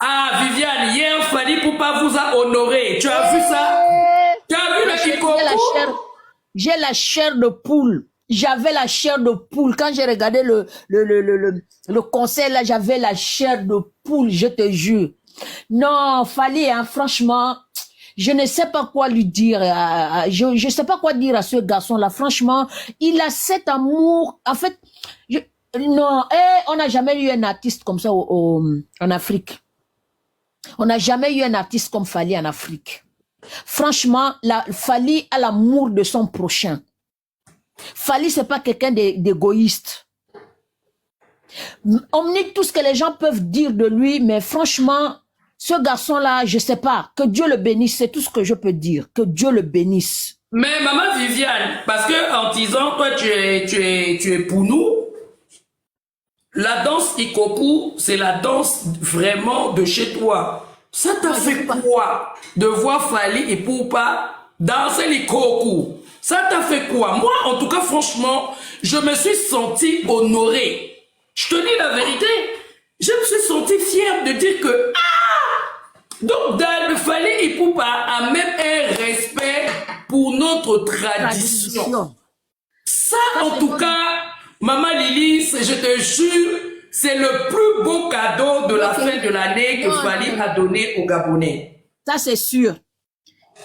Ah, Viviane, hier, Fali Poupa vous a honoré. Tu as vu ça? Tu as vu le Kikoku? J'ai la chair de poule. J'avais la chair de poule. Quand j'ai regardé le concert, là, j'avais la chair de poule, je te jure. Non, Fali, hein, franchement, je ne sais pas quoi lui dire. Je ne sais pas quoi dire à ce garçon-là. Franchement, il a cet amour. En fait, non, on n'a jamais eu un artiste comme ça en Afrique. On n'a jamais eu un artiste comme Fali en Afrique. Franchement, Fali a l'amour de son prochain. Fali, c'est pas quelqu'un d'égoïste. On me dit tout ce que les gens peuvent dire de lui, mais franchement, ce garçon-là, je sais pas. Que Dieu le bénisse, c'est tout ce que je peux dire. Que Dieu le bénisse. Mais maman Viviane, parce que en disant, toi, tu es pour nous, la danse Ikoku, c'est la danse vraiment de chez toi. Ça t'a fait quoi de voir Fali et Poupa danser l'Ikoku? Ça t'a fait quoi? Moi, en tout cas, franchement, je me suis senti honoré. Je te dis la vérité. Je me suis senti fier de dire que, donc, Fali et Poupa a même un respect pour notre tradition. Ça, en tout cas, Maman Lily, je te jure, c'est le plus beau cadeau de la fin de l'année que Fali a donné aux Gabonais. Ça, c'est sûr.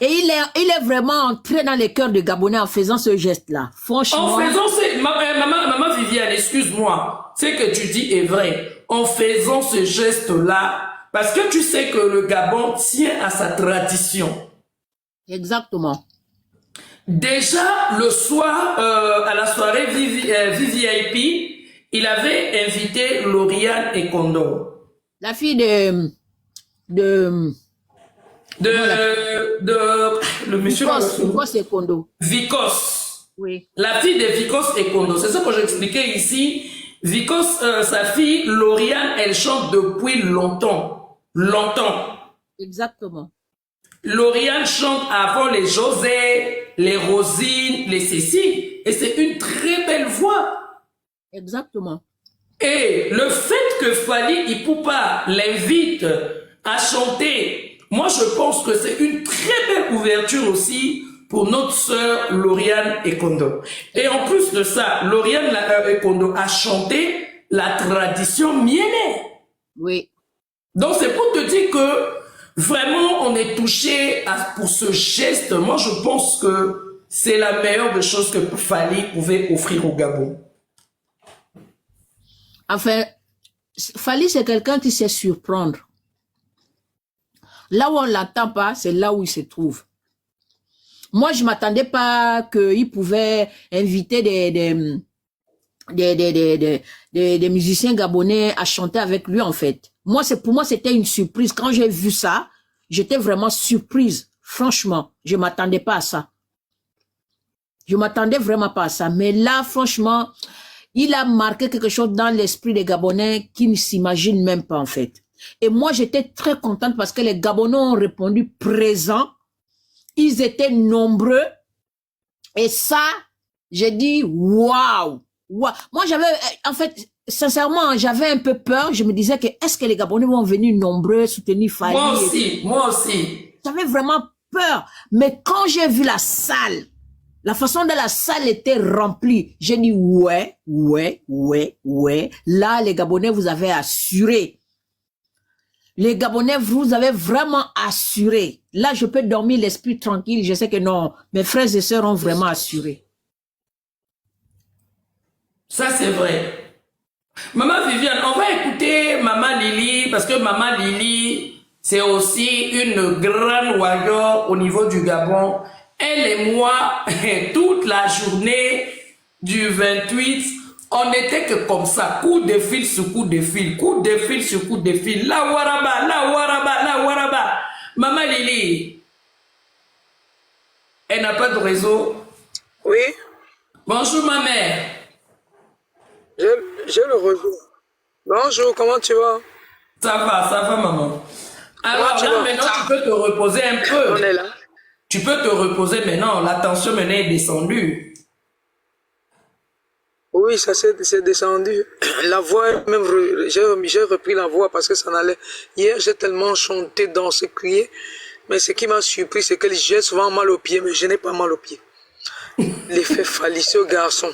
Et il est vraiment entré dans les cœurs des Gabonais en faisant ce geste-là. Franchement. En faisant ce... Maman Viviane, excuse-moi. Ce que tu dis est vrai. En faisant ce geste-là, parce que tu sais que le Gabon tient à sa tradition. Exactement. Déjà, le soir, à la soirée VVIP, il avait invité Lauriane et Kondo. La fille le monsieur Vicos et Kondo. Vicos. Oui. La fille de Vicos et Kondo. C'est ça que j'expliquais ici. Vicos, sa fille, Lauriane, elle chante depuis longtemps. Longtemps. Exactement. Lauriane chante avant les José, les Rosine, les Cécile. Et c'est une très belle voix. Exactement. Et le fait que Fali Ipupa l'invite à chanter, moi je pense que c'est une très belle ouverture aussi pour notre sœur Lauriane Ekondo. Et en plus de ça, Lauriane Ekondo a chanté la tradition miennaise. Oui. Donc c'est pour te dire que vraiment on est touché pour ce geste. Moi je pense que c'est la meilleure des choses que Fali pouvait offrir au Gabon. Enfin, Fali, c'est quelqu'un qui sait surprendre. Là où on ne l'attend pas, c'est là où il se trouve. Moi, je ne m'attendais pas qu'il pouvait inviter des musiciens gabonais à chanter avec lui, en fait. Pour moi, c'était une surprise. Quand j'ai vu ça, j'étais vraiment surprise. Franchement, je ne m'attendais pas à ça. Je ne m'attendais vraiment pas à ça. Mais là, franchement, il a marqué quelque chose dans l'esprit des Gabonais qui ne s'imaginent même pas, en fait. Et moi, j'étais très contente parce que les Gabonais ont répondu présent. Ils étaient nombreux. Et ça, j'ai dit, waouh! Wow. Moi, j'avais, en fait, sincèrement, j'avais un peu peur. Je me disais que est-ce que les Gabonais vont venir nombreux soutenir Fali? Moi aussi. J'avais vraiment peur. Mais quand j'ai vu la salle, la façon dont la salle était remplie, j'ai dit ouais. Là, les Gabonais, vous avez assuré. Les Gabonais, vous avez vraiment assuré. Là, je peux dormir l'esprit tranquille. Je sais que non, mes frères et sœurs ont vraiment assuré. Ça, c'est vrai. Maman Viviane, on va écouter Maman Lily, parce que Maman Lily, c'est aussi une grande warrior au niveau du Gabon. Elle et moi, toute la journée du 28, on n'était que comme ça, coup de fil sur coup de fil, coup de fil sur coup de fil, la waraba, la waraba, la waraba. Maman Lily, elle n'a pas de réseau. Oui. Bonjour ma mère. J'ai le réseau. Bonjour, comment tu vas? Ça va maman. Alors là, maintenant, tu peux te reposer un peu. On est là. Tu peux te reposer maintenant, la tension maintenant est descendue. Oui, ça c'est descendu. La voix, même, j'ai repris la voix parce que ça n'allait. Hier, j'ai tellement chanté, dansé, crié. Mais ce qui m'a surpris, c'est que j'ai souvent mal aux pieds, mais je n'ai pas mal aux pieds. L'effet Fally, ce garçon.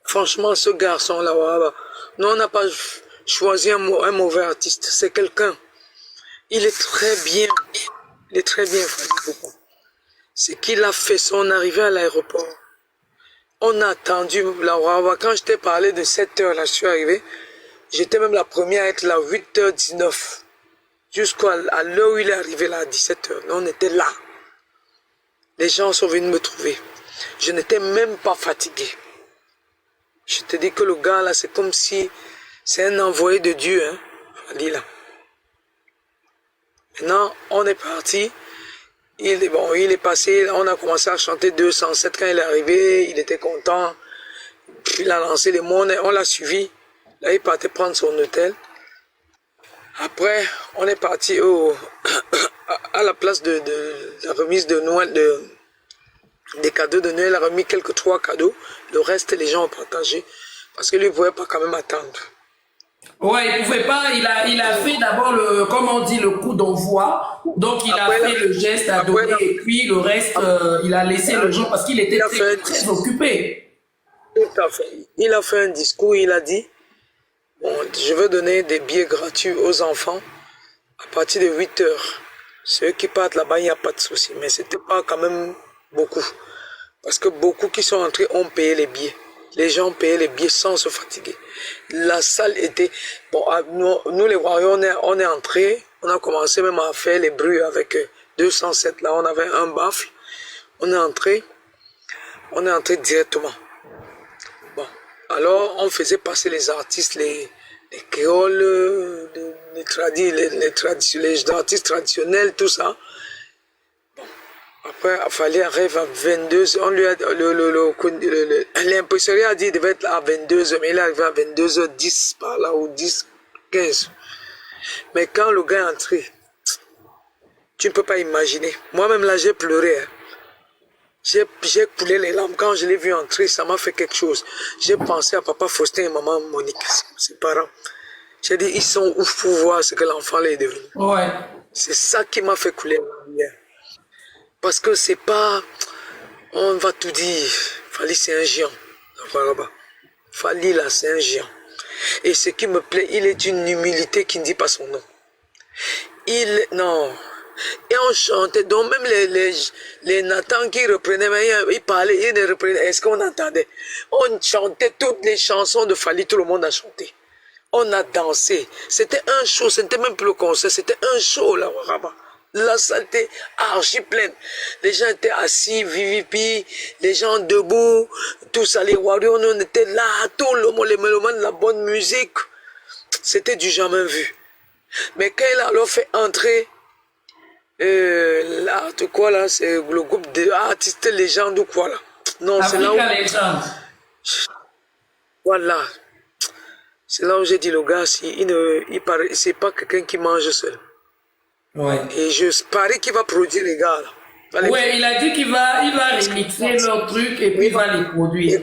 Franchement, ce garçon-là, voilà. Nous, on n'a pas choisi un mauvais artiste. C'est quelqu'un. Il est très bien. Il est très bien, Fally Ipupa. Ce qu'il a fait, son arrivée à l'aéroport. On a attendu, là, quand je t'ai parlé de 7 heures, là, je suis arrivé. J'étais même la première à être là, 8h19. Jusqu'à l'heure où il est arrivé, là, à 17 heures. On était là. Les gens sont venus me trouver. Je n'étais même pas fatigué. Je te dis que le gars, là, c'est comme si c'est un envoyé de Dieu, hein. Fally, là. Maintenant, on est parti. Il est passé, on a commencé à chanter 207 quand il est arrivé, il était content. Puis il a lancé les mots, on l'a suivi. Là, il partait prendre son hôtel. Après, on est parti à la place de la remise de Noël, des cadeaux de Noël. Il a remis quelques 3 cadeaux. Le reste, les gens ont partagé. Parce que lui ne pouvait pas quand même attendre. Ouais, il pouvait pas, il a fait d'abord le, comme on dit, le coup d'envoi. Donc, il a fait le geste à donner et puis le reste, il a laissé le gens parce qu'il était très occupé. Tout à fait. Il a fait un discours, il a dit, bon, je veux donner des billets gratuits aux enfants à partir de 8 heures. Ceux qui partent là-bas, il n'y a pas de souci. Mais c'était pas quand même beaucoup. Parce que beaucoup qui sont entrés ont payé les billets. Les gens payaient les billets sans se fatiguer. La salle était... Bon, nous les Warriors, on est entrés. On a commencé même à faire les bruits avec 207. Là, on avait un baffle. On est entré directement. Bon, alors on faisait passer les artistes, les créoles, les artistes traditionnels, tout ça. Après, il fallait arriver à 22h. On lui a, l'impresariat a dit qu'il devait être là à 22h, mais il est arrivé à 22h10 par là, ou 10h15. Mais quand le gars est entré, tu ne peux pas imaginer. Moi-même là, j'ai pleuré. Hein. J'ai coulé les larmes. Quand je l'ai vu entrer, ça m'a fait quelque chose. J'ai pensé à papa Faustin et maman Monique, ses parents. J'ai dit, ils sont ouf pour voir ce que l'enfant est devenu. Ouais. C'est ça qui m'a fait couler les larmes. Parce que c'est pas... On va tout dire. Fally, c'est un géant. Fally, là, c'est un géant. Et ce qui me plaît, il est d'une humilité qui ne dit pas son nom. Non. Et on chantait. Donc même les Nathan qui reprenaient, mais ils parlaient, ils ne reprenaient. Est-ce qu'on entendait? On chantait toutes les chansons de Fally, tout le monde a chanté. On a dansé. C'était un show, c'était même plus le concert, c'était un show, là, Waraba. La salle était archi pleine. Les gens étaient assis, vivipi, les gens debout, tout ça, les warriors, on était là, tout le monde, les mélomanes, la bonne musique. C'était du jamais vu. Mais quand il a alors fait entrer, là, de quoi là, c'est le groupe d'artistes légendes ou quoi là. Non, c'est là où... Voilà. C'est là où j'ai dit, le gars, c'est pas quelqu'un qui mange seul. Ouais. Et je parie qu'il va produire les gars là. Ouais, il a dit qu'il va remixer leur truc et puis il va les produire.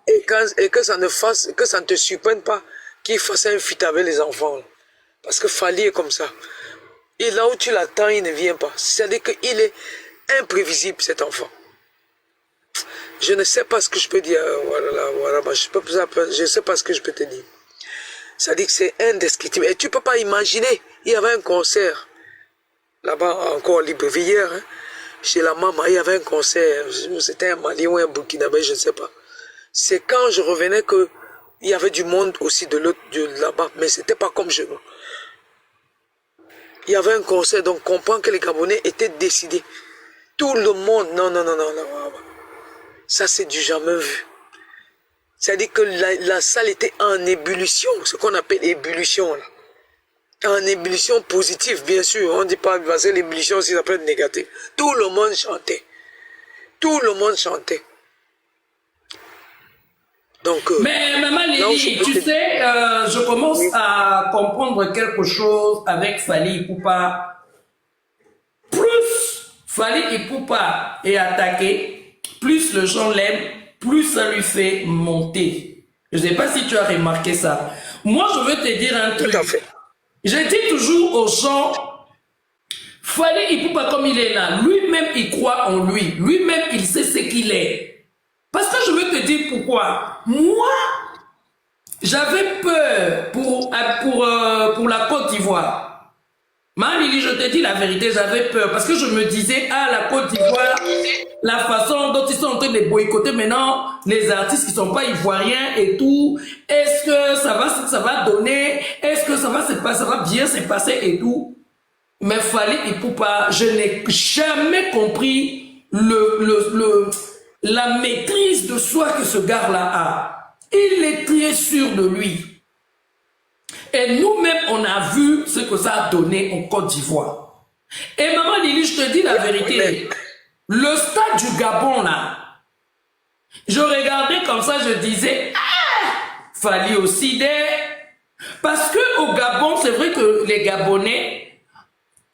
Et que ça ne te surprenne pas qu'il fasse un feat avec les enfants. Là. Parce que Fally est comme ça. Et là où tu l'attends, il ne vient pas. C'est-à-dire qu'il est imprévisible, cet enfant. Je ne sais pas ce que je peux dire. Voilà, je ne sais pas ce que je peux te dire. C'est-à-dire que c'est indescriptible. Et tu ne peux pas imaginer. Il y avait un concert. Là-bas, encore Libreville hier. Hein, chez la maman, il y avait un concert. C'était un Malien ou un Burkinabé, je ne sais pas. C'est quand je revenais qu'il y avait du monde aussi de là-bas. Mais ce n'était pas comme chez nous. Il y avait un concert. Donc, on comprend que les Gabonais étaient décidés. Tout le monde. Non. Ça, c'est du jamais vu. C'est-à-dire que la salle était en ébullition, ce qu'on appelle ébullition. Là. En ébullition positive, bien sûr. On ne dit pas que l'ébullition aussi, ça peut être négatif. Tout le monde chantait. Tout le monde chantait. Donc, mais Maman Lily, tu sais, je commence à comprendre quelque chose avec Fally Ipupa. Plus Fally Ipupa est attaqué, plus les gens l'aiment, plus ça lui fait monter. Je ne sais pas si tu as remarqué ça. Moi, je veux te dire un truc. Tout à fait. Je dis toujours aux gens, Fally Ipupa comme il est là, lui-même il croit en lui, lui-même il sait ce qu'il est. Parce que je veux te dire pourquoi. Moi, j'avais peur pour la Côte d'Ivoire. Lili, je te dis la vérité, j'avais peur parce que je me disais, ah, la Côte d'Ivoire, la façon dont ils sont en train de boycotter maintenant les artistes qui ne sont pas ivoiriens et tout, est-ce que ça va donner, est-ce que ça va bien se passer et tout. Mais Fally Ipupa, je n'ai jamais compris la maîtrise de soi que ce gars-là a. Il est très sûr de lui. Et nous-mêmes, on a vu ce que ça a donné en Côte d'Ivoire. Et maman Lili, je te dis la vérité. Le stade du Gabon, là, je regardais comme ça, je disais, ah, Fally aussi parce que au Gabon, c'est vrai que les Gabonais,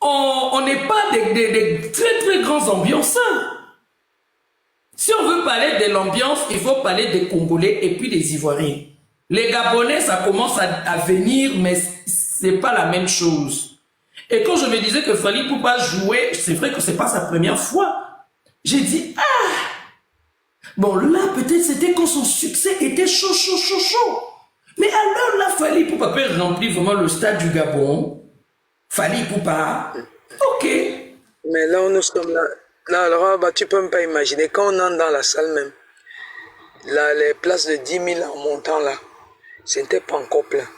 on n'est pas des très très grands ambianceurs. Si on veut parler de l'ambiance, il faut parler des Congolais et puis des Ivoiriens. Les Gabonais, ça commence à venir, mais c'est pas la même chose. Et quand je me disais que Fally Ipupa jouer, c'est vrai que c'est pas sa première fois. J'ai dit, ah, bon là, peut-être c'était quand son succès était chaud. Mais alors là, Fally Ipupa peut remplir vraiment le stade du Gabon. Fally Ipupa, ok. Mais là où nous sommes là alors, bah, tu peux même pas imaginer, quand on entre dans la salle même, là, les places de 10 000 en montant là, ce n'était pas encore plein.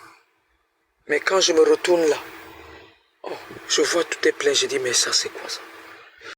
Mais quand je me retourne là, oh, je vois tout est plein, je dis, mais ça c'est quoi ça?